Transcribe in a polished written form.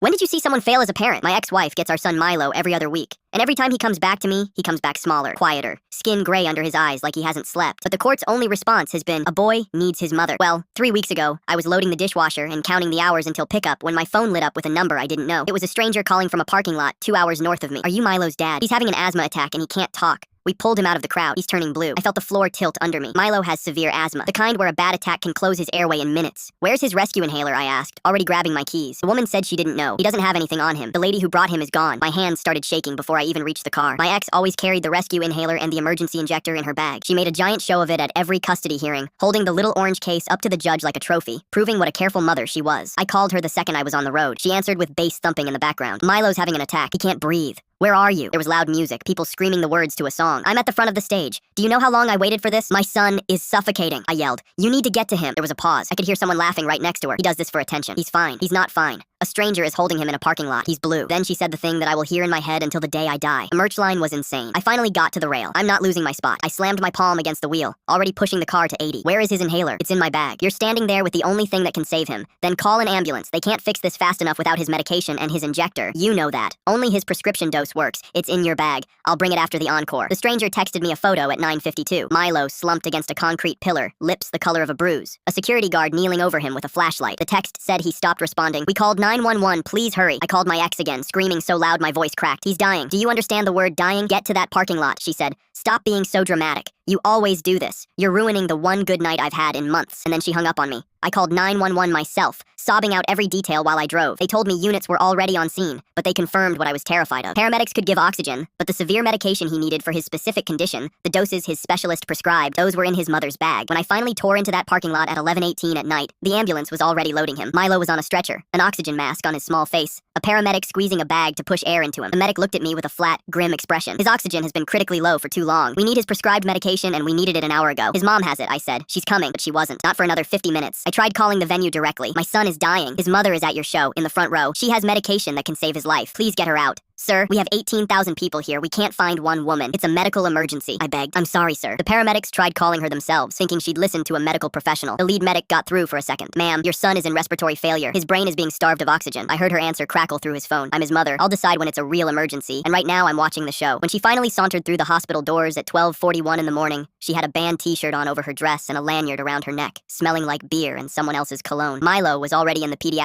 When did you see someone fail as a parent? My ex-wife gets our son Milo every other week. And every time he comes back to me, he comes back smaller, quieter, skin gray under his eyes like he hasn't slept. But the court's only response has been, a boy needs his mother. Well, 3 weeks ago, I was loading the dishwasher and counting the hours until pickup when my phone lit up with a number I didn't know. It was a stranger calling from a parking lot 2 hours north of me. Are you Milo's dad? He's having an asthma attack and he can't talk. We pulled him out of the crowd. He's turning blue. I felt the floor tilt under me. Milo has severe asthma, the kind where a bad attack can close his airway in minutes. Where's his rescue inhaler, I asked, already grabbing my keys. The woman said she didn't know. He doesn't have anything on him. The lady who brought him is gone. My hands started shaking before I even reached the car. My ex always carried the rescue inhaler and the emergency injector in her bag. She made a giant show of it at every custody hearing, holding the little orange case up to the judge like a trophy, proving what a careful mother she was. I called her the second I was on the road. She answered with bass thumping in the background. Milo's having an attack. He can't breathe. Where are you? There was loud music, people screaming the words to a song. I'm at the front of the stage. Do you know how long I waited for this? My son is suffocating, I yelled. You need to get to him. There was a pause. I could hear someone laughing right next to her. He does this for attention. He's fine. He's not fine. A stranger is holding him in a parking lot. He's blue. Then she said the thing that I will hear in my head until the day I die. The merch line was insane. I finally got to the rail. I'm not losing my spot. I slammed my palm against the wheel, already pushing the car to 80. Where is his inhaler? It's in my bag. You're standing there with the only thing that can save him. Then call an ambulance. They can't fix this fast enough without his medication and his injector. You know that. Only his prescription dose works. It's in your bag. I'll bring it after the encore. The stranger texted me a photo at 9:52. Milo slumped against a concrete pillar, lips the color of a bruise. A security guard kneeling over him with a flashlight. The text said he stopped responding. We called 911. Please hurry. I called my ex again, screaming so loud my voice cracked. He's dying. Do you understand the word dying? Get to that parking lot, she said. Stop being so dramatic. You always do this. You're ruining the one good night I've had in months. And then she hung up on me. I called 911 myself, sobbing out every detail while I drove. They told me units were already on scene, but they confirmed what I was terrified of. Paramedics could give oxygen, but the severe medication he needed for his specific condition, the doses his specialist prescribed, those were in his mother's bag. When I finally tore into that parking lot at 11:18 at night, the ambulance was already loading him. Milo was on a stretcher, an oxygen mask on his small face, a paramedic squeezing a bag to push air into him. The medic looked at me with a flat, grim expression. His oxygen has been critically low for too long. We need his prescribed medication and we needed it an hour ago. His mom has it, I said. She's coming, but she wasn't. Not for another 50 minutes. I tried calling the venue directly. My son is dying. His mother is at your show, in the front row. She has medication that can save his life. Please get her out. Sir, we have 18,000 people here. We can't find one woman. It's a medical emergency, I begged. I'm sorry, sir. The paramedics tried calling her themselves, thinking she'd listen to a medical professional. The lead medic got through for a second. Ma'am, your son is in respiratory failure. His brain is being starved of oxygen. I heard her answer crackle through his phone. I'm his mother. I'll decide when it's a real emergency. And right now, I'm watching the show. When she finally sauntered through the hospital doors at 12:41 in the morning, she had a band t-shirt on over her dress and a lanyard around her neck, smelling like beer and someone else's cologne. Milo was already in the pediatric